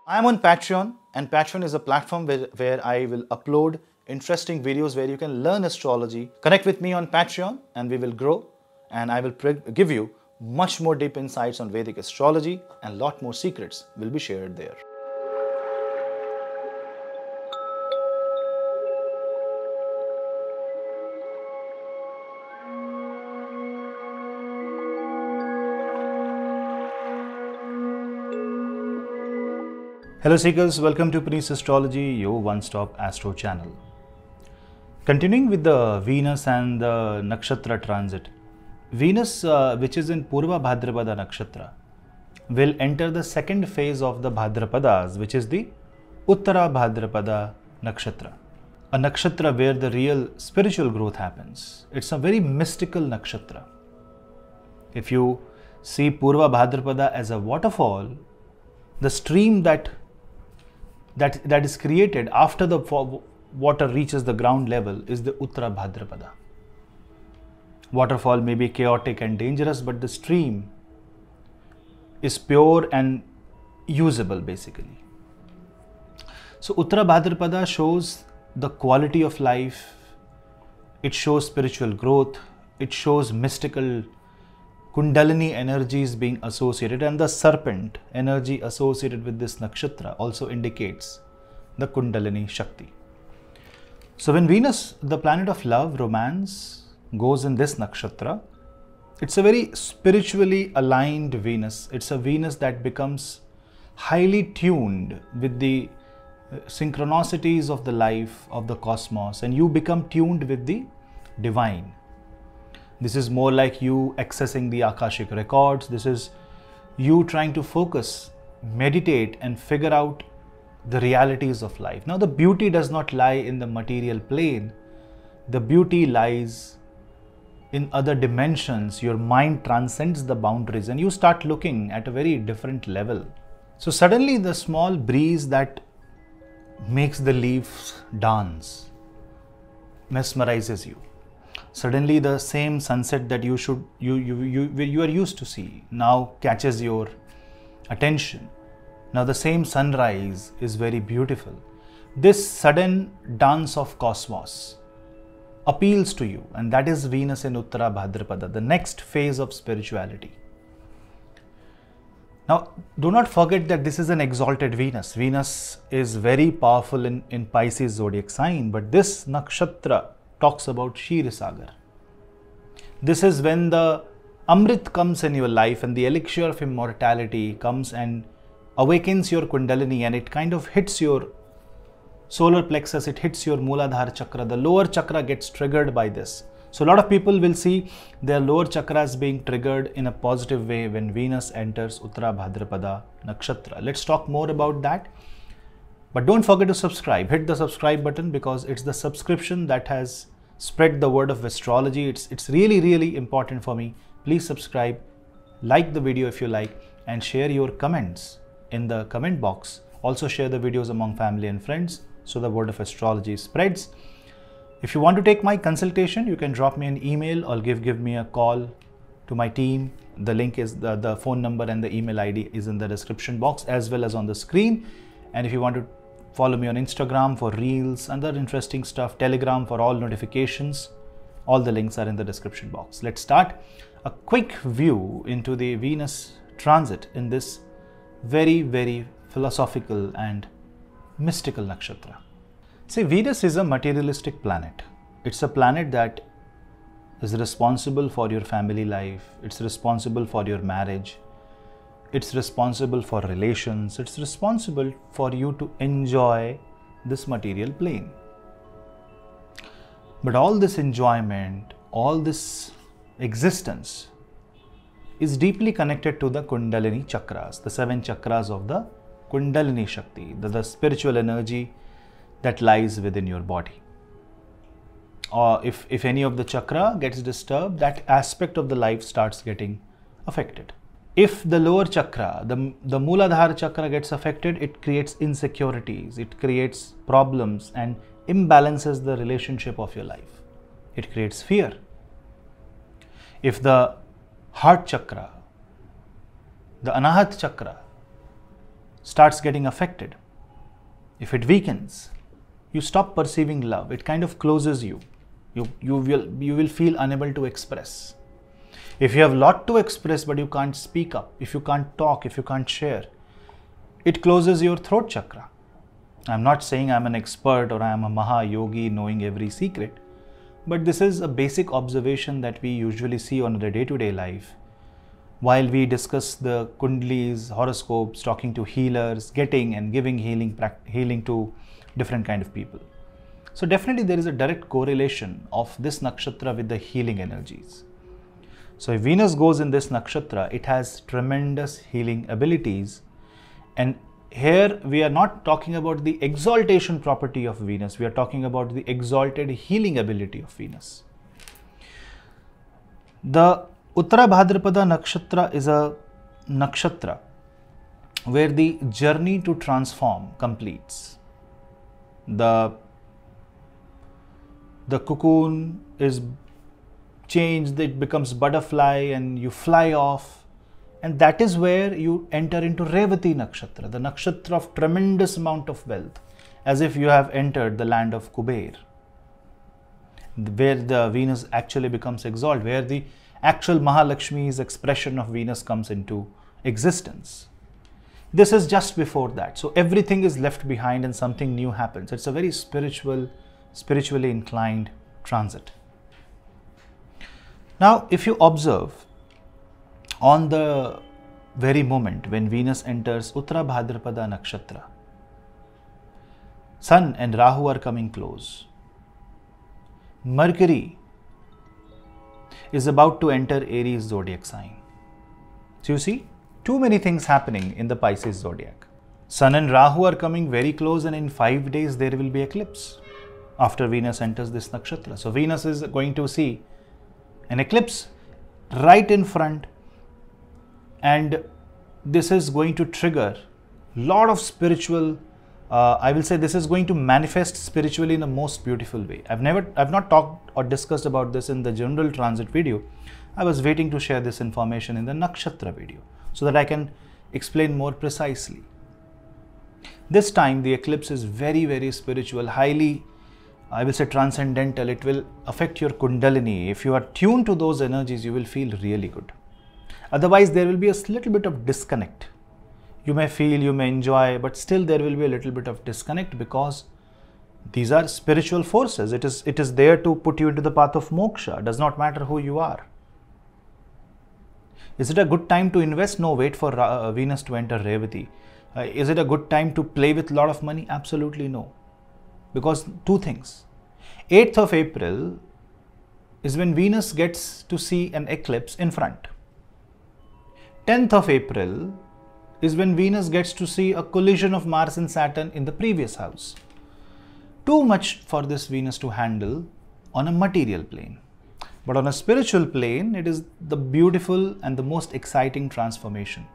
I am on Patreon, and Patreon is a platform where I will upload interesting videos where you can learn astrology. Connect with me on Patreon and we will grow, and I will give you much more deep insights on Vedic astrology, and lot more secrets will be shared there. Hello Seekers, welcome to Punneits Astrology, your one-stop astro channel. Continuing with the Venus and the Nakshatra transit, Venus, which is in Purva Bhadrapada Nakshatra, will enter the second phase of the Bhadrapadas, which is the Uttara Bhadrapada Nakshatra, a nakshatra where the real spiritual growth happens. It's a very mystical nakshatra. If you see Purva Bhadrapada as a waterfall, the stream that is created after the water reaches the ground level is the Uttara Bhadrapada. Waterfall may be chaotic and dangerous, but the stream is pure and usable basically. So Uttara Bhadrapada shows the quality of life, it shows spiritual growth, it shows mystical Kundalini energies being associated, and the serpent energy associated with this nakshatra also indicates the Kundalini Shakti. So when Venus, the planet of love, romance, goes in this nakshatra, it's a very spiritually aligned Venus. It's a Venus that becomes highly tuned with the synchronicities of the life of the cosmos, and you become tuned with the divine. This is more like you accessing the Akashic records. This is you trying to focus, meditate, and figure out the realities of life. Now, the beauty does not lie in the material plane. The beauty lies in other dimensions. Your mind transcends the boundaries and you start looking at a very different level. So suddenly the small breeze that makes the leaves dance mesmerizes you. Suddenly the same sunset that you are used to see now catches your attention. Now the same sunrise is very beautiful. This sudden dance of cosmos appeals to you, and that is Venus in Uttara Bhadrapada, the next phase of spirituality. Now do not forget that this is an exalted Venus. Venus is very powerful in Pisces zodiac sign, but this nakshatra talks about Kshir Sagar. This is when the Amrit comes in your life and the elixir of immortality comes and awakens your Kundalini, and it kind of hits your solar plexus, it hits your Mooladhara chakra. The lower chakra gets triggered by this. So a lot of people will see their lower chakras being triggered in a positive way when Venus enters Uttara Bhadrapada Nakshatra. Let's talk more about that. But don't forget to subscribe. Hit the subscribe button because it's the subscription that has spread the word of astrology. It's really important for me. Please subscribe, like the video if you like, and share your comments in the comment box. Also share the videos among family and friends so the word of astrology spreads. If you want to take my consultation, you can drop me an email or give me a call to my team. The link is the phone number and the email ID is in the description box as well as on the screen. And if you want to follow me on Instagram for reels and other interesting stuff, Telegram for all notifications, all the links are in the description box. Let's start a quick view into the Venus transit in this very philosophical and mystical nakshatra. See, Venus is a materialistic planet. It's a planet that is responsible for your family life. It's responsible for your marriage. It's responsible for relations. It's responsible for you to enjoy this material plane. But all this enjoyment, all this existence is deeply connected to the Kundalini chakras, the 7 chakras of the Kundalini Shakti, the spiritual energy that lies within your body. Or if any of the chakra gets disturbed, that aspect of the life starts getting affected. If the lower chakra, the Mooladhara chakra gets affected, it creates insecurities, it creates problems and imbalances the relationship of your life. It creates fear. If the heart chakra, the Anahat chakra starts getting affected, if it weakens, you stop perceiving love. It kind of closes you. You will feel unable to express. If you have a lot to express but you can't speak up, if you can't talk, if you can't share, it closes your throat chakra. I'm not saying I'm an expert or I'm a Maha Yogi knowing every secret, but this is a basic observation that we usually see on the day-to-day life. While we discuss the Kundlis, horoscopes, talking to healers, getting and giving healing to different kind of people. So definitely there is a direct correlation of this nakshatra with the healing energies. So if Venus goes in this nakshatra, it has tremendous healing abilities. And here we are not talking about the exaltation property of Venus. We are talking about the exalted healing ability of Venus. The Uttara Bhadrapada nakshatra is a nakshatra where the journey to transform completes. The cocoon is changed, it becomes butterfly and you fly off, and that is where you enter into Revati nakshatra, the nakshatra of tremendous amount of wealth, as if you have entered the land of Kuber, where the Venus actually becomes exalted, where the actual Mahalakshmi's expression of Venus comes into existence. This is just before that. So everything is left behind and something new happens. It's a very spiritually inclined transit. Now, if you observe on the very moment when Venus enters Uttara Bhadrapada nakshatra, Sun and Rahu are coming close. Mercury is about to enter Aries zodiac sign. So you see, too many things happening in the Pisces zodiac. Sun and Rahu are coming very close, and in 5 days there will be eclipse after Venus enters this nakshatra. So Venus is going to see an eclipse right in front, and this is going to trigger a lot of spiritual, I will say this is going to manifest spiritually in a most beautiful way. I've not talked or discussed about this in the general transit video. I was waiting to share this information in the nakshatra video so that I can explain more precisely. This time the eclipse is very, very spiritual, highly, I will say transcendental. It will affect your kundalini. If you are tuned to those energies, you will feel really good. Otherwise, there will be a little bit of disconnect. You may feel, you may enjoy, but still there will be a little bit of disconnect because these are spiritual forces. It is there to put you into the path of moksha. It does not matter who you are. Is it a good time to invest? No, wait for Venus to enter Revati. Is it a good time to play with a lot of money? Absolutely no. Because two things. 8th of April is when Venus gets to see an eclipse in front. 10th of April is when Venus gets to see a collision of Mars and Saturn in the previous house. Too much for this Venus to handle on a material plane. But on a spiritual plane, it is the beautiful and the most exciting transformation.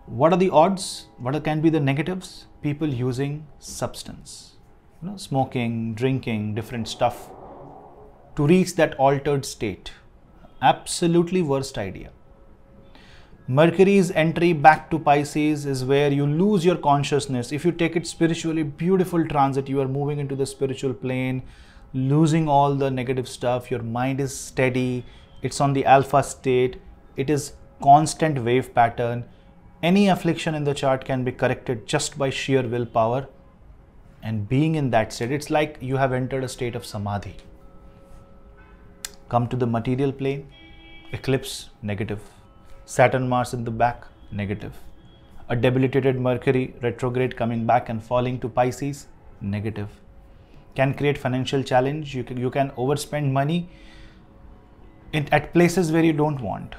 What are the odds? What can be the negatives? People using substance, smoking, drinking, different stuff to reach that altered state. Absolutely worst idea. Mercury's entry back to Pisces is where you lose your consciousness. If you take it spiritually, beautiful transit, you are moving into the spiritual plane, losing all the negative stuff. Your mind is steady. It's on the alpha state. It is constant wave pattern. Any affliction in the chart can be corrected just by sheer willpower. And being in that state, it's like you have entered a state of samadhi. Come to the material plane, eclipse, negative. Saturn, Mars in the back, negative. A debilitated Mercury retrograde coming back and falling to Pisces, negative. Can create financial challenge. You can overspend money at places where you don't want.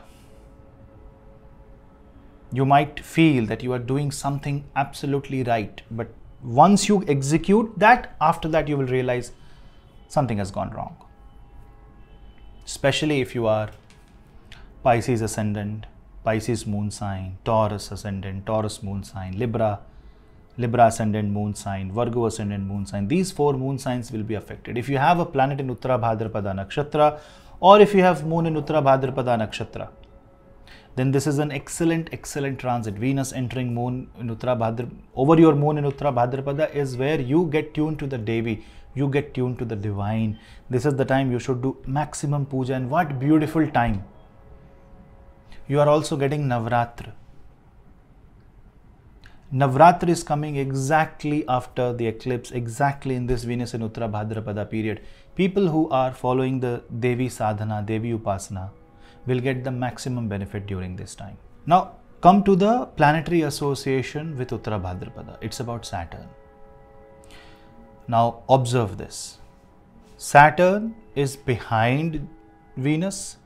You might feel that you are doing something absolutely right, but once you execute that, after that you will realize something has gone wrong. Especially if you are Pisces ascendant, Pisces moon sign, Taurus ascendant, Taurus moon sign, Libra ascendant moon sign, Virgo ascendant moon sign. These 4 moon signs will be affected. If you have a planet in Uttara Bhadrapada nakshatra, or if you have moon in Uttara Bhadrapada nakshatra, then this is an excellent transit. Venus entering moon in Uttara Bhadrapada, over your moon in Uttara Bhadrapada is where you get tuned to the Devi, you get tuned to the divine. This is the time you should do maximum puja, and what beautiful time. You are also getting Navratra. Navratra is coming exactly after the eclipse, exactly in this Venus in Uttara Bhadrapada period. People who are following the Devi sadhana, Devi upasana, will get the maximum benefit during this time. Now, come to the planetary association with Uttara Bhadrapada. It's about Saturn. Now, observe this. Saturn is behind Venus.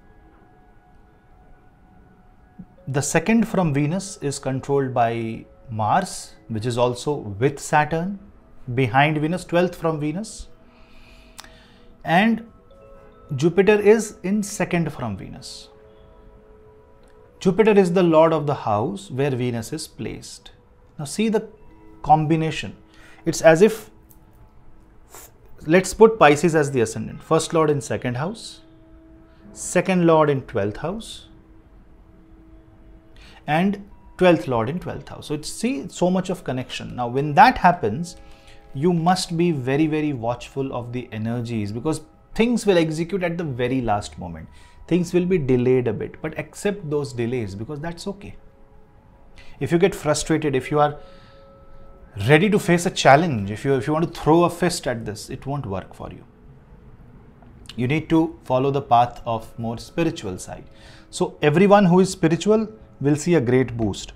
The second from Venus is controlled by Mars, which is also with Saturn, behind Venus, 12th from Venus. And Jupiter is in second from Venus. Jupiter is the lord of the house where Venus is placed. Now see the combination. It's as if, let's put Pisces as the ascendant. First lord in second house, second lord in 12th house, and 12th lord in 12th house. So see so much of connection. Now when that happens, you must be very watchful of the energies, because things will execute at the very last moment. Things will be delayed a bit, but accept those delays, because that's okay. If you get frustrated, if you are ready to face a challenge, if you want to throw a fist at this, it won't work for you. You need to follow the path of more spiritual side. So everyone who is spiritual will see a great boost,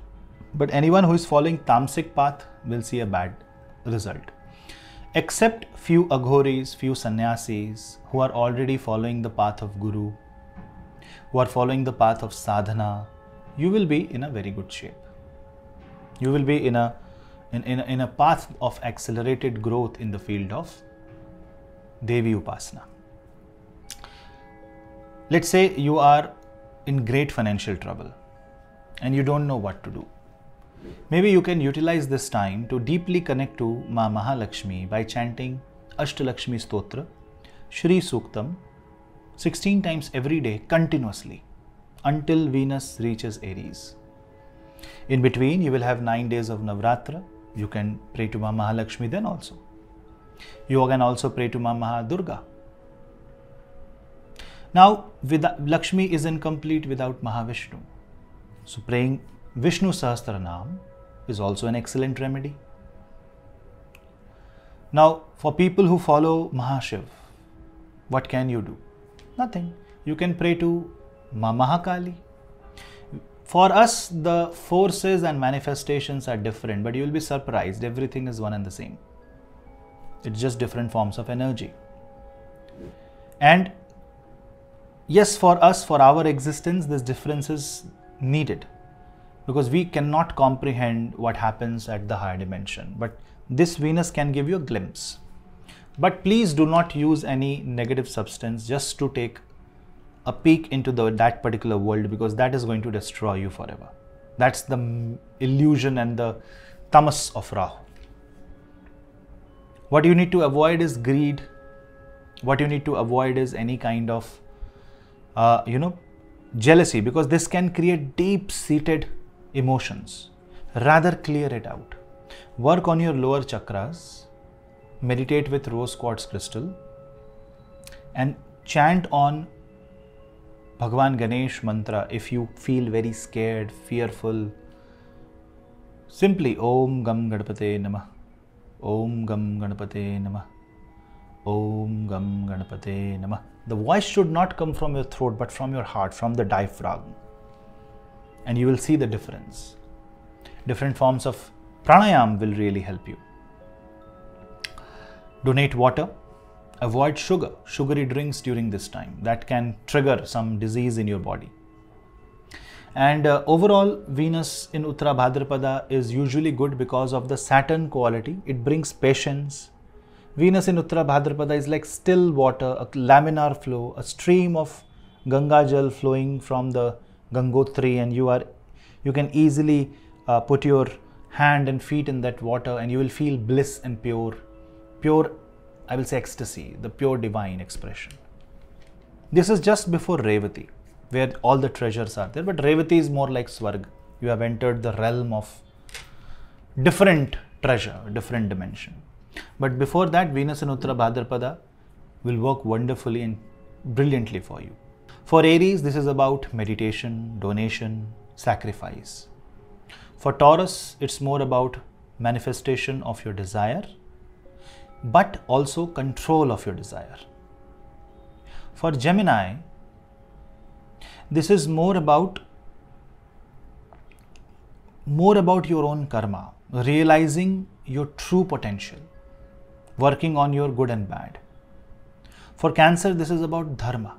but anyone who is following tamasic path will see a bad result. Except few aghoris, few sannyasis who are already following the path of Guru, who are following the path of sadhana, you will be in a very good shape. You will be in a path of accelerated growth in the field of Devi Upasana. Let's say you are in great financial trouble and you don't know what to do. Maybe you can utilize this time to deeply connect to Ma Mahalakshmi by chanting Ashtalakshmi Stotra, Shri Suktam, 16 times every day continuously until Venus reaches Aries. In between, you will have 9 days of Navratra. You can pray to Ma Mahalakshmi then also. You can also pray to Ma Mahadurga. Now, Lakshmi is incomplete without Mahavishnu. So praying Vishnu Sahasranam is also an excellent remedy. Now, for people who follow Mahashiv, what can you do? Nothing. You can pray to Ma Mahakali. For us, the forces and manifestations are different, but you will be surprised. Everything is one and the same. It's just different forms of energy. And yes, for us, for our existence, this difference is needed, because we cannot comprehend what happens at the higher dimension. But this Venus can give you a glimpse. But please do not use any negative substance just to take a peek into that particular world, because that is going to destroy you forever. That's the illusion and the tamas of Rahu. What you need to avoid is greed. What you need to avoid is any kind of jealousy, because this can create deep-seated emotions. Rather clear it out. Work on your lower chakras, meditate with rose quartz crystal, and chant on Bhagwan Ganesh mantra if you feel very scared, fearful. Simply Om Gam Ganapate Namah, Om Gam Ganapate Namah, Om Gam Ganapate Namah. The voice should not come from your throat, but from your heart, from the diaphragm. And you will see the difference. Different forms of pranayam will really help you. Donate water. Avoid sugar, sugary drinks during this time. That can trigger some disease in your body. And overall, Venus in Uttara Bhadrapada is usually good because of the Saturn quality. It brings patience. Venus in Uttara Bhadrapada is like still water, a laminar flow, a stream of Ganga Jal flowing from the Gangotri, and you can easily put your hand and feet in that water and you will feel bliss and pure, I will say ecstasy, the pure divine expression. This is just before Revati. where all the treasures are there. But Revati is more like Swarg. You have entered the realm of different treasure, different dimension. But before that, Venus in Uttara Bhadrapada will work wonderfully and brilliantly for you. For Aries, this is about meditation, donation, sacrifice. For Taurus, it's more about manifestation of your desire, but also control of your desire. For Gemini, this is more about your own karma, realizing your true potential, working on your good and bad. For Cancer, this is about dharma,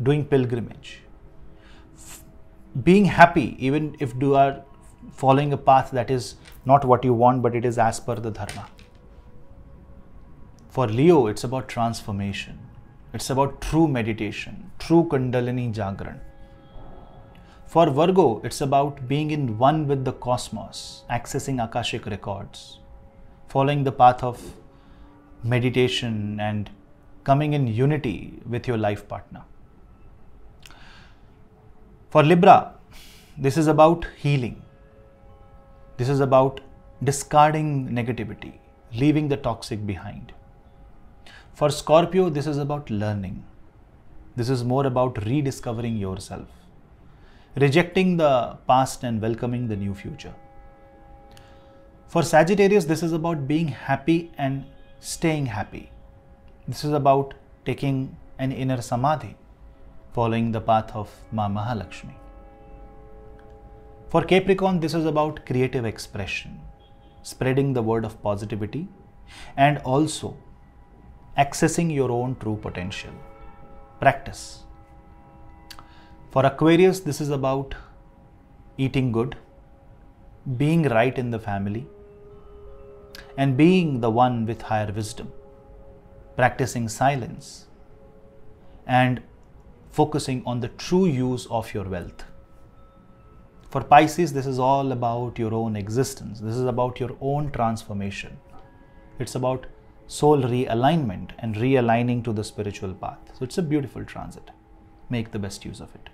doing pilgrimage, being happy even if you are following a path that is not what you want, but it is as per the dharma. For Leo, it's about transformation. It's about true meditation, true Kundalini Jagran. For Virgo, it's about being in one with the cosmos, accessing Akashic records, following the path of meditation and coming in unity with your life partner. For Libra, this is about healing. This is about discarding negativity, leaving the toxic behind. For Scorpio, this is about learning. This is more about rediscovering yourself, rejecting the past and welcoming the new future. For Sagittarius, this is about being happy and staying happy. This is about taking an inner samadhi, following the path of Ma Mahalakshmi. For Capricorn, this is about creative expression, spreading the word of positivity and also accessing your own true potential. Practice. For Aquarius, this is about eating good, being right in the family, and being the one with higher wisdom, practicing silence, and focusing on the true use of your wealth. For Pisces, this is all about your own existence. This is about your own transformation. It's about soul realignment and realigning to the spiritual path. So it's a beautiful transit. Make the best use of it.